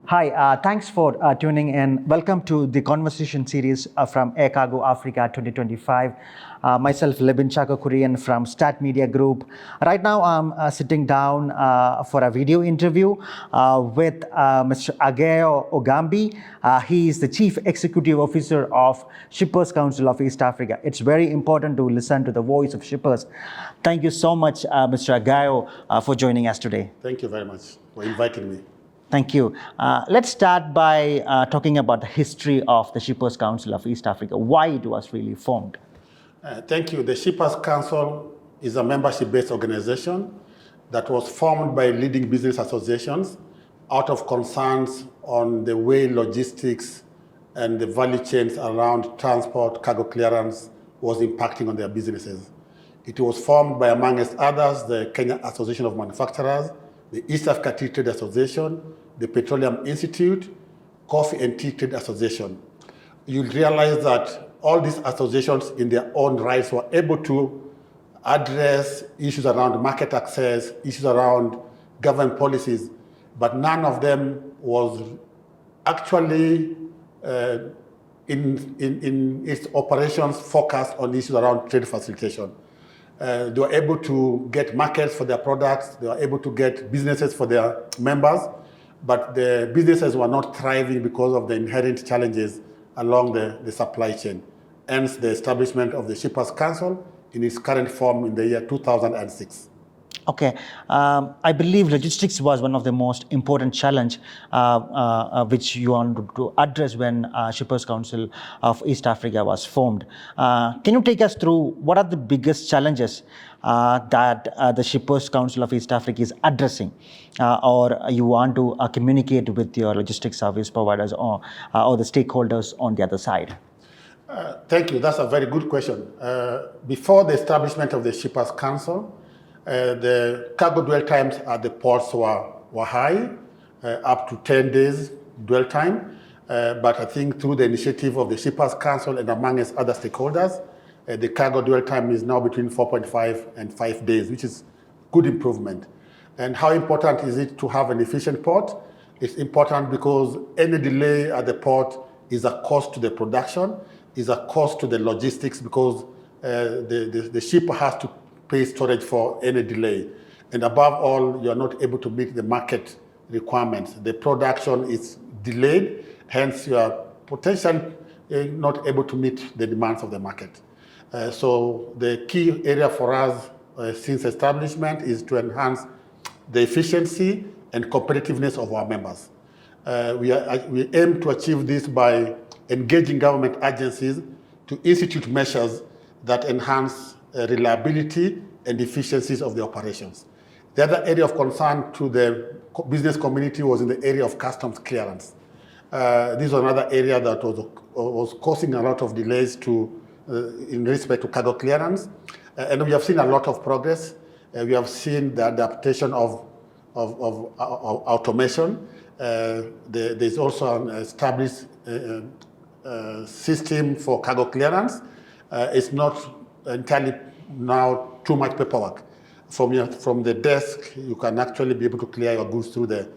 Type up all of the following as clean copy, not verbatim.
Hi, thanks for tuning in. Welcome to the conversation series from Agayo Africa 2025. Myself, Libin, Chacko, Kurian from Stat Media Group. Right now, I'm sitting down for a video interview with Mr. Agayo Ogambi. He is the Chief Executive Officer of Shippers Council of East Africa. It's very important to listen to the voice of shippers. Thank you so much, Mr. Agayo, for joining us today. Thank you very much for inviting me. Thank you. Let's start by talking about the history of the Shippers Council of East Africa, why it was really formed. Thank you. The Shippers Council is a membership-based organization that was formed by leading business associations out of concerns on the way logistics and the value chains around transport, cargo clearance was impacting on their businesses. It was formed by, amongst others, the Kenya Association of Manufacturers, the East Africa Tea Trade Association, the Petroleum Institute, Coffee and Tea Trade Association. You'll realize that all these associations in their own rights were able to address issues around market access, issues around government policies, but none of them was actually in its operations focused on issues around trade facilitation. They were able to get markets for their products, they were able to get businesses for their members, but the businesses were not thriving because of the inherent challenges along the supply chain. Hence the establishment of the Shippers Council in its current form in the year 2006. Okay, I believe logistics was one of the most important challenge which you wanted to address when Shippers Council of East Africa was formed. Can you take us through what are the biggest challenges that the Shippers Council of East Africa is addressing, or you want to communicate with your logistics service providers or the stakeholders on the other side? Thank you. That's a very good question. Before the establishment of the Shippers Council, the cargo dwell times at the ports were high, up to 10 days dwell time. But I think through the initiative of the Shippers Council and amongst other stakeholders, the cargo dwell time is now between 4.5 and 5 days, which is good improvement. And how important is it to have an efficient port? It's important because any delay at the port is a cost to the production, is a cost to the logistics because the ship has to pay storage for any delay. And above all, you are not able to meet the market requirements. The production is delayed, hence you are potentially not able to meet the demands of the market. So the key area for us since establishment is to enhance the efficiency and competitiveness of our members. We aim to achieve this by engaging government agencies to institute measures that enhance reliability and efficiencies of the operations. The other area of concern to the business community was in the area of customs clearance. This was another area that was causing a lot of delays in respect to cargo clearance. And we have seen a lot of progress. We have seen the adaptation of automation. There's also an established system for cargo clearance. It's not entirely now too much paperwork. From the desk, you can actually be able to clear your goods through the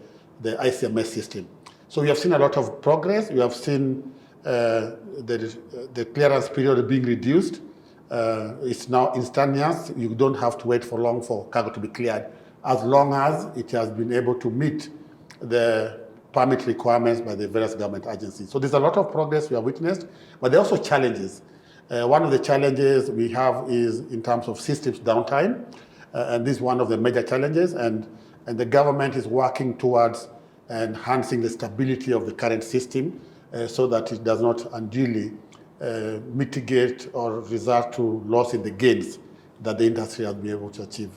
ICMS system. So we have seen a lot of progress. We have seen the clearance period being reduced. It's now instantaneous. You don't have to wait for long for cargo to be cleared, as long as it has been able to meet the permit requirements by the various government agencies. So there's a lot of progress we have witnessed, but there are also challenges. One of the challenges we have is in terms of systems downtime, and this is one of the major challenges, and the government is working towards enhancing the stability of the current system so that it does not unduly mitigate or result to loss in the gains that the industry has been able to achieve.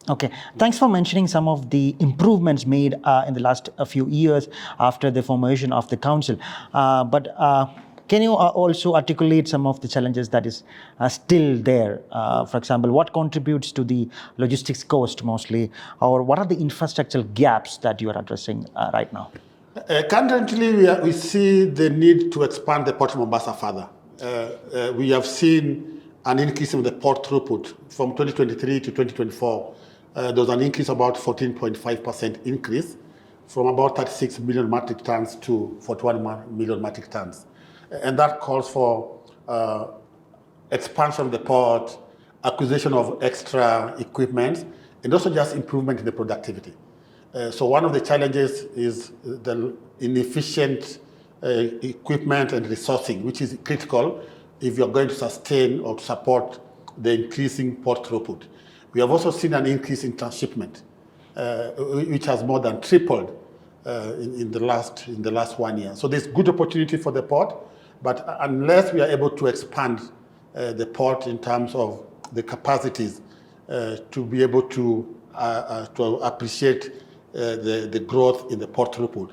Okay, thanks for mentioning some of the improvements made in the last few years after the formation of the council. But can you also articulate some of the challenges that is still there? For example, what contributes to the logistics cost mostly, or what are the infrastructural gaps that you are addressing right now? Currently, we see the need to expand the port of Mombasa further. We have seen an increase in the port throughput from 2023 to 2024. There was an increase about 14.5% increase. from about 36 million metric tons to 41 million metric tons. And that calls for expansion of the port, acquisition of extra equipment, and also just improvement in the productivity. So one of the challenges is the inefficient equipment and resourcing, which is critical if you're going to sustain or support the increasing port throughput. We have also seen an increase in transshipment, which has more than tripled in the last 1 year. So there's good opportunity for the port, but unless we are able to expand the port in terms of the capacities to be able to appreciate the growth in the port throughput.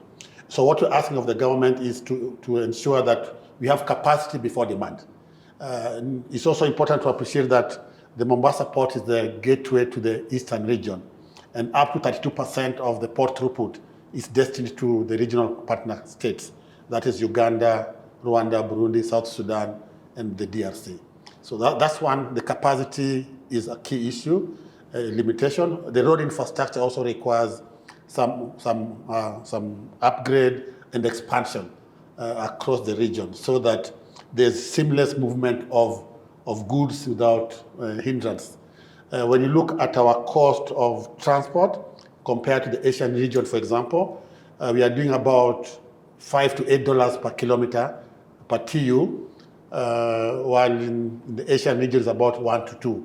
So what we're asking of the government is to ensure that we have capacity before demand. It's also important to appreciate that the Mombasa Port is the gateway to the eastern region, and up to 32% of the port throughput is destined to the regional partner states. That is Uganda, Rwanda, Burundi, South Sudan, and the DRC. So that's one. The capacity is a key issue, limitation. The road infrastructure also requires some upgrade and expansion across the region so that there's seamless movement of goods without hindrance. When you look at our cost of transport compared to the Asian region, for example, we are doing about $5 to $8 per kilometer per TU, while in the Asian region is about $1 to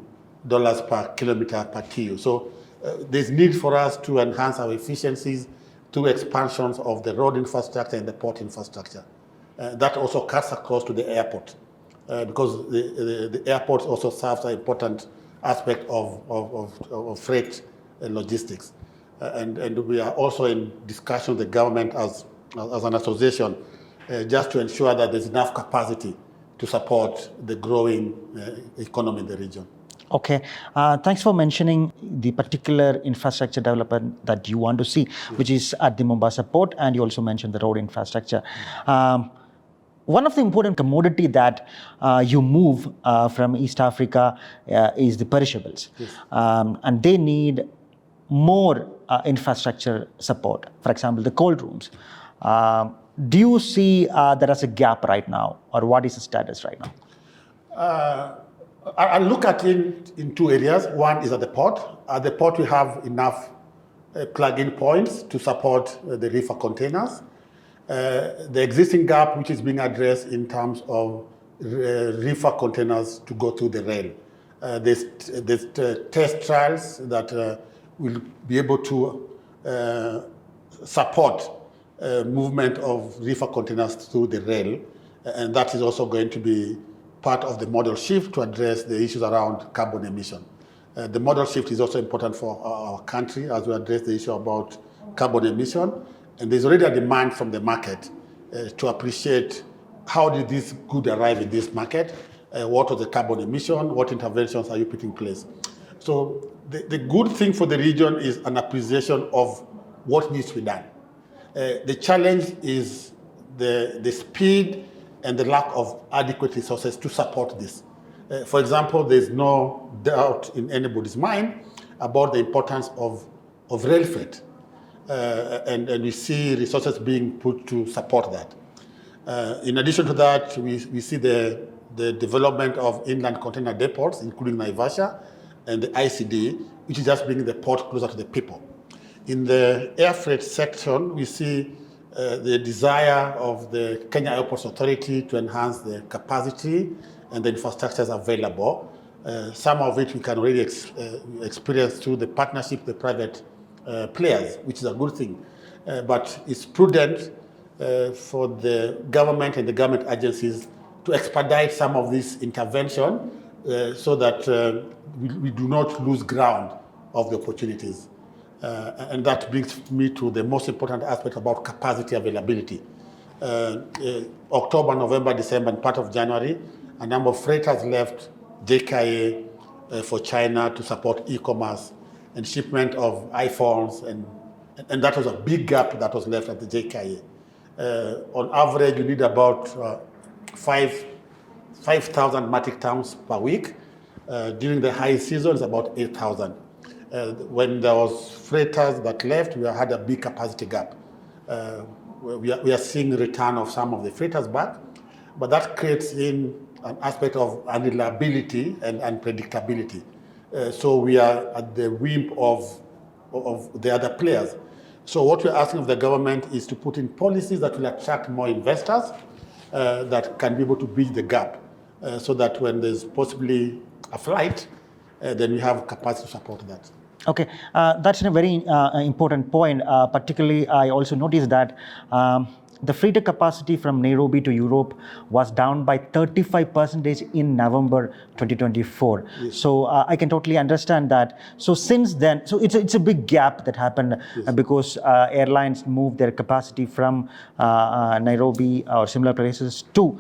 $2 per kilometer per TU. So there's need for us to enhance our efficiencies through expansions of the road infrastructure and the port infrastructure. That also cuts across to the airport, because the airport also serves an important aspect of freight logistics. And we are also in discussion with the government as an association just to ensure that there's enough capacity to support the growing economy in the region. Okay, thanks for mentioning the particular infrastructure development that you want to see, which is at the Mombasa Port, and you also mentioned the road infrastructure. One of the important commodity that you move from East Africa is the perishables. Yes. And they need more infrastructure support, for example, the cold rooms. Do you see there is a gap right now, or what is the status right now? I look at it in two areas. One is at the port. At the port, we have enough plug-in points to support the reefer containers. The existing gap, which is being addressed in terms of reefer containers to go through the rail. There's test trials that will be able to support movement of reefer containers through the rail, and that is also going to be part of the model shift to address the issues around carbon emission. The model shift is also important for our country as we address the issue about carbon emission. And there's already a demand from the market to appreciate how did this good arrive in this market, what was the carbon emission, what interventions are you putting in place. So the good thing for the region is an appreciation of what needs to be done. The challenge is the speed and the lack of adequate resources to support this. For example, there's no doubt in anybody's mind about the importance of rail freight. And we see resources being put to support that. In addition to that, we see the development of inland container depots, including Naivasha, and the ICD, which is just bringing the port closer to the people. In the air freight section, we see the desire of the Kenya Airports Authority to enhance the capacity and the infrastructures available, some of which we can already experience through the partnership with private players, which is a good thing. But it's prudent for the government and the government agencies to expedite some of this intervention so that we do not lose ground of the opportunities. And that brings me to the most important aspect about capacity availability. October, November, December, and part of January, a number of freighters left JKA for China to support e-commerce and shipment of iPhones, and that was a big gap that was left at the JKA. On average, you need about 5,000 metric tons per week. During the high season, it's about 8,000. When there was freighters that left, we had a big capacity gap. We are seeing the return of some of the freighters back, but that creates in an aspect of unreliability and unpredictability. So we are at the whim of the other players. So what we're asking of the government is to put in policies that will attract more investors that can be able to bridge the gap so that when there's possibly a flight, then we have capacity to support that. Okay, that's a very important point. Particularly, I also noticed that the freighter capacity from Nairobi to Europe was down by 35% in November 2024. Yes. So I can totally understand that. So since then, so it's a big gap that happened. Yes. Because airlines moved their capacity from Nairobi or similar places to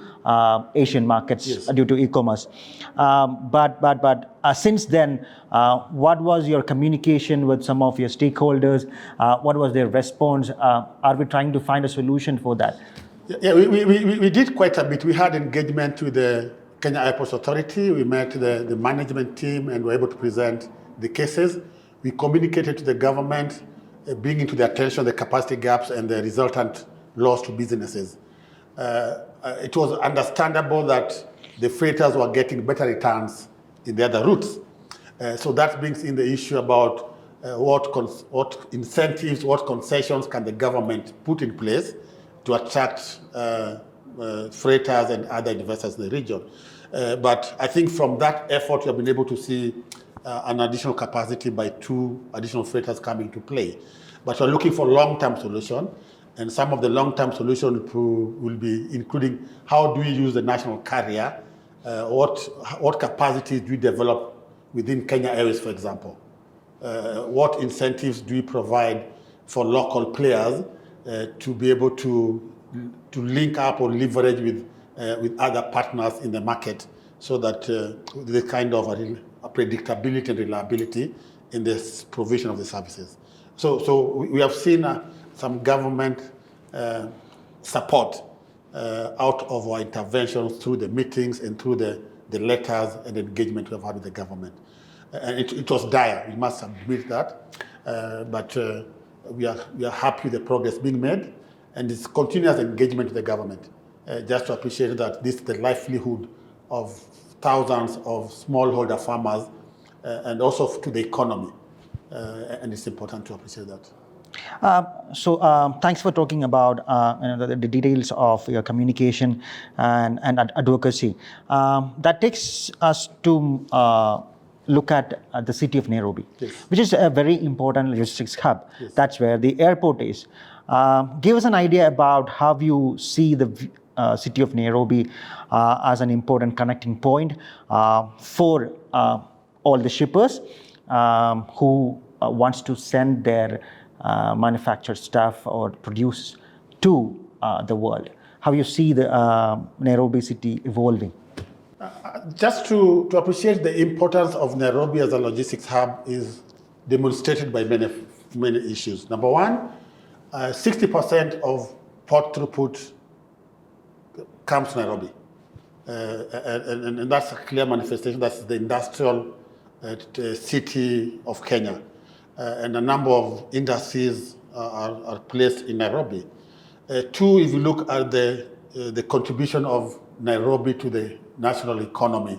Asian markets. Yes. Due to e-commerce. But since then, what was your communication with some of your stakeholders? What was their response? Are we trying to find a solution for that? Yeah, we did quite a bit. We had engagement with the Kenya Airports Authority. We met the management team and were able to present the cases. We communicated to the government, bringing to their attention the capacity gaps and the resultant loss to businesses. It was understandable that the freighters were getting better returns in the other routes. So that brings in the issue about what incentives, what concessions can the government put in place to attract freighters and other investors in the region. But I think from that effort, we have been able to see an additional capacity by 2 additional freighters coming to play. But we're looking for long-term solution, and some of the long-term solution will be including how do we use the national carrier, what capacities do we develop within Kenya Airways, for example? What incentives do we provide for local players to be able to link up or leverage with other partners in the market so that the kind of a predictability and reliability in the provision of the services. So we have seen some government support out of our interventions through the meetings and through the letters and engagement we've had with the government. And it was dire, we must admit that. But we are happy with the progress being made, and it's continuous engagement with the government. Just to appreciate that this is the livelihood of thousands of smallholder farmers and also to the economy. And it's important to appreciate that. Thanks for talking about the details of your communication and advocacy. That takes us to look at the city of Nairobi, yes, which is a very important logistics hub. Yes. That's where the airport is. Give us an idea about how you see the city of Nairobi as an important connecting point for all the shippers who wants to send their manufactured stuff or produce to the world. How you see the Nairobi city evolving? Just to appreciate the importance of Nairobi as a logistics hub is demonstrated by many issues. Number one, 60% of port throughput comes to Nairobi. And that's a clear manifestation. That's the industrial city of Kenya. And a number of industries are placed in Nairobi. Two, if you look at the contribution of Nairobi to the national economy,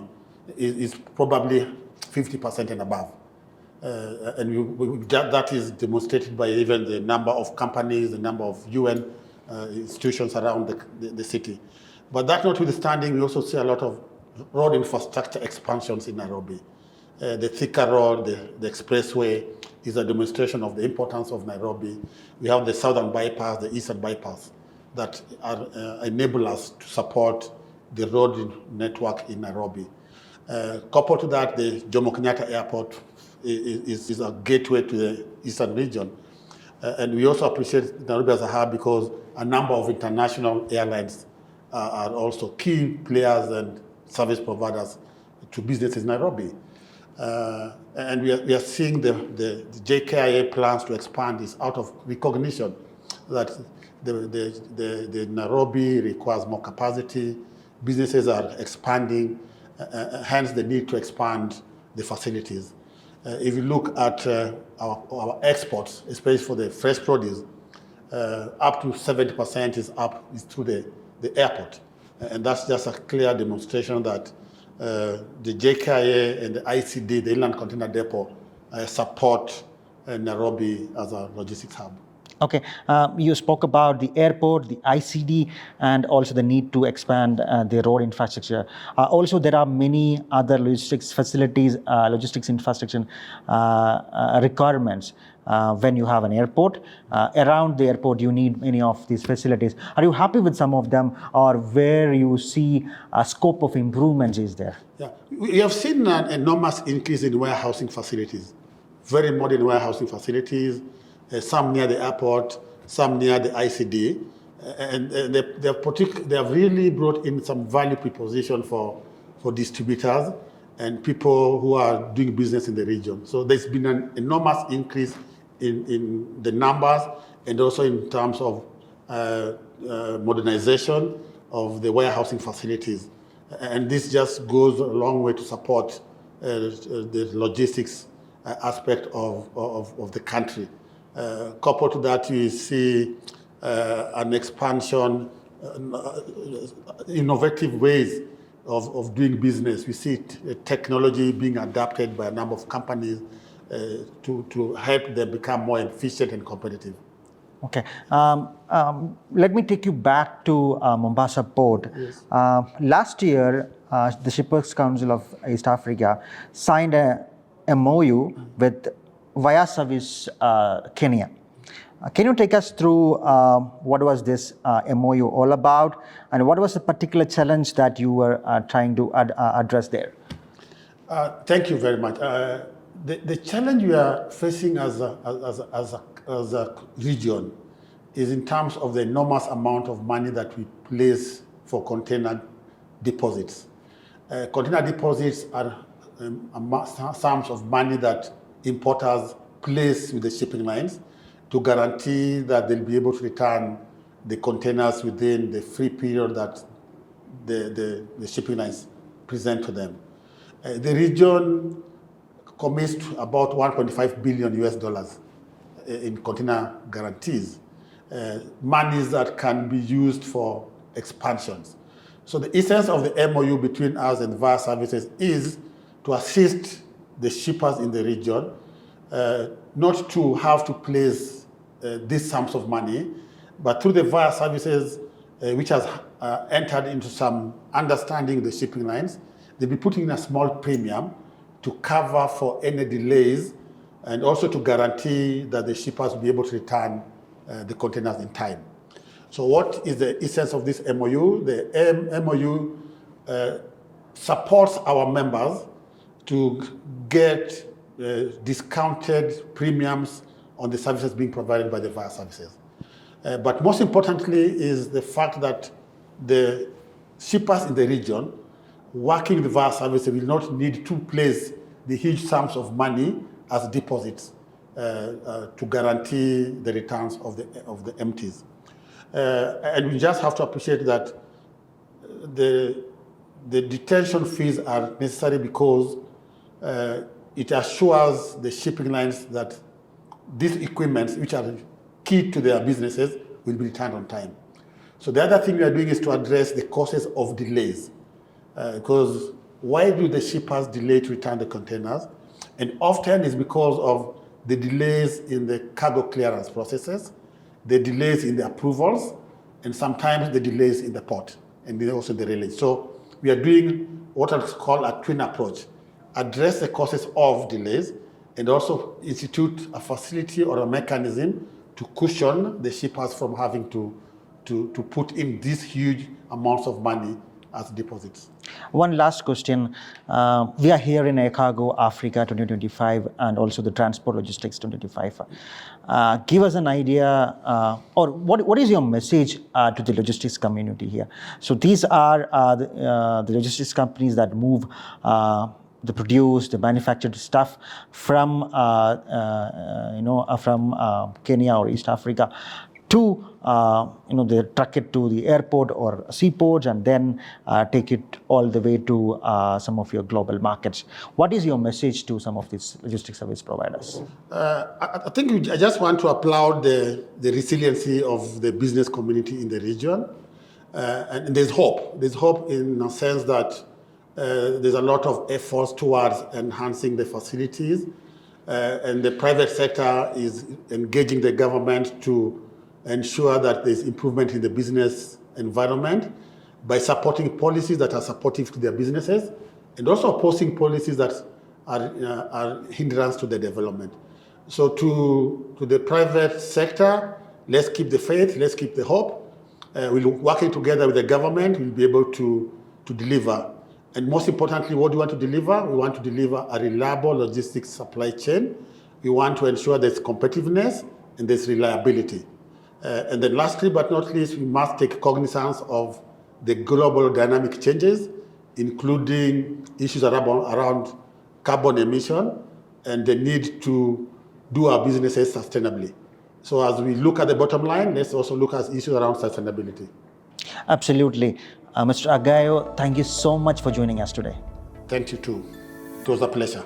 is probably 50% and above. And that is demonstrated by even the number of companies, the number of UN institutions around the city. But that notwithstanding, we also see a lot of road infrastructure expansions in Nairobi. The Thika Road, the expressway is a demonstration of the importance of Nairobi. We have the southern bypass, the eastern bypass that enable us to support the road network in Nairobi. Coupled to that, the Jomo Kenyatta Airport is a gateway to the eastern region. And we also appreciate Nairobi as a hub because a number of international airlines are also key players and service providers to businesses in Nairobi. And we are seeing the JKIA plans to expand is out of recognition that the Nairobi requires more capacity, businesses are expanding, hence the need to expand the facilities. If you look at our exports, especially for the fresh produce, up to 70% is through the airport. And that's just a clear demonstration that the JKIA and the ICD, the Inland Container Depot, support Nairobi as a logistics hub. Okay, you spoke about the airport, the ICD, and also the need to expand the road infrastructure. Also, there are many other logistics facilities, logistics infrastructure requirements. When you have an airport, around the airport, you need many of these facilities. Are you happy with some of them, or where you see a scope of improvements is there? Yeah, we have seen an enormous increase in warehousing facilities, very modern warehousing facilities. Some near the airport, some near the ICD, and they have really brought in some value proposition for distributors and people who are doing business in the region. So there's been an enormous increase in the numbers and also in terms of modernization of the warehousing facilities. And this just goes a long way to support the logistics aspect of the country. Coupled to that, you see an expansion, innovative ways of doing business. We see technology being adapted by a number of companies to help them become more efficient and competitive. Okay. Let me take you back to Mombasa Port. Yes. Last year, the Shippers Council of East Africa signed a MOU with Via Service Kenya. Can you take us through what was this MOU all about, and what was the particular challenge that you were trying to address there? Thank you very much. The challenge we are facing as a region is in terms of the enormous amount of money that we place for container deposits. Container deposits are sums of money that importers place with the shipping lines to guarantee that they'll be able to return the containers within the free period that the shipping lines present to them. The region commits to about 1.5 billion US dollars in container guarantees, monies that can be used for expansions. So the essence of the MOU between us and Via Services is to assist the shippers in the region, not to have to place these sums of money, but through the Via Services, which has entered into some understanding the shipping lines, they'll be putting in a small premium to cover for any delays and also to guarantee that the shippers will be able to return the containers in time. So what is the essence of this MOU? The MOU supports our members to get discounted premiums on the services being provided by the Via Services. But most importantly is the fact that the shippers in the region working with Via Services will not need to place the huge sums of money as deposits to guarantee the returns of the empties. And we just have to appreciate that the detention fees are necessary because it assures the shipping lines that these equipments, which are key to their businesses, will be returned on time. So the other thing we are doing is to address the causes of delays. Because why do the shippers delay to return the containers? And often it's because of the delays in the cargo clearance processes, the delays in the approvals, and sometimes the delays in the port, and also the release. So we are doing what is called a twin approach. Address the causes of delays and also institute a facility or a mechanism to cushion the shippers from having to put in these huge amounts of money as deposits. One last question. We are here in Agayo Africa 2025 and also the Transport Logistics 2025. Give us an idea, or what is your message to the logistics community here? So these are the logistics companies that move the produce, the manufactured stuff from from Kenya or East Africa to they truck it to the airport or seaports and then take it all the way to some of your global markets. What is your message to some of these logistics service providers? I think I just want to applaud the resiliency of the business community in the region. And there's hope. There's hope in a sense that there's a lot of efforts towards enhancing the facilities. And the private sector is engaging the government to ensure that there's improvement in the business environment by supporting policies that are supportive to their businesses and also opposing policies that are hindrance to the development. So to the private sector, let's keep the faith, let's keep the hope. We're working together with the government, we'll be able to deliver. And most importantly, what do we want to deliver? We want to deliver a reliable logistics supply chain. We want to ensure there's competitiveness and there's reliability. And then lastly but not least, we must take cognizance of the global dynamic changes, including issues around carbon emission and the need to do our businesses sustainably. So as we look at the bottom line, let's also look at issues around sustainability. Absolutely. Mr. Agayo, thank you so much for joining us today. Thank you too. It was a pleasure.